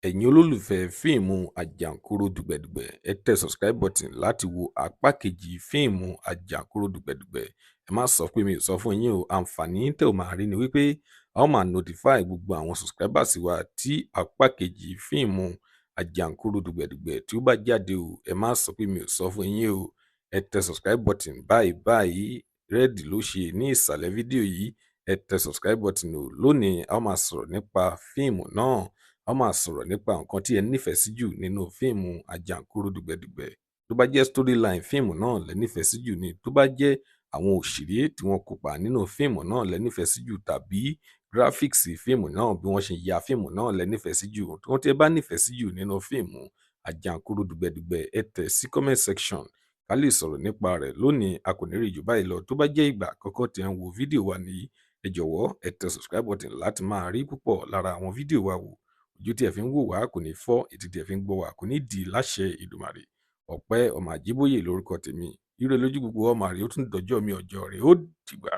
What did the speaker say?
Ẹ̀yin olólùfẹ́ fíìmù Ajankoro Dugbedugbe, ẹ tẹ subscribe button láti wo apá kejì fíìmù Ajankoro Dugbedugbe. Ẹ má sọ pé mi ò sọ fún yín o, àǹfààní tẹ́ ò máa rí ni wípé a ó máa notify gbogbo àwọn subscribers wa tí apá kejì fíìmù Ajankoro Dugbedugbe tí ó bá jáde o. Ẹ má sọ pé mi ò sọ fún yín o. Ẹ tẹ subscribe button báyìí báyìí, rẹ́ẹ̀dì ló ṣe ní ìsàlẹ̀ fídíò yìí. Ẹ tẹ subscribe button o. Lónìí a ó máa sọ̀rọ̀ nípa fíìmù náà. A máa sọ̀rọ̀ nípa nǹkan tí ẹ nífẹ̀ẹ́ sí jù nínú fíìmù Ajankoro Dugbedugbe. Tó bá jẹ́ storyline fíìmù náà lẹ nífẹ̀ẹ́ sí jù ni, tó bá jẹ́ àwọn òṣèré tí wọ́n kópa nínú fíìmù náà lẹ nífẹ̀ẹ́ sí jù, tàbí graphics fíìmù náà bí wọ́n ṣe ya fíìmù náà lẹ nífẹ̀ẹ́ sí jù. Ohun tí ẹ bá nífẹ̀ẹ́ sí jù nínú fíìmù Ajankoro Dugbedugbe, ẹ tẹ̀ sí comment section ká lè sọ̀rọ̀ nípa rẹ̀. Lónìí a kò ní rí jù báyìí lọ. Tó bá jẹ́ ìgbà àkọ́kọ́ tí ẹ ń wo fídíò wa nìyí, ẹ jọ̀wọ́ ẹ tẹ subscribe button láti máa rí púpọ̀ lára àwọn fídíò wa wò. Ojú tí ẹ fi ń wò wá kò ní fọ́, etí tí ẹ fi ń gbọ́ wá kò ní di láṣẹ Ìdùmarè. Ọpẹ́ ọmọ Àjíbóyè lórúkọ tèmi. Ire lójú gbogbo ọmọ rẹ̀ ó tún dọjọ́ mi ọjọ́ rẹ̀ ó dìgbà.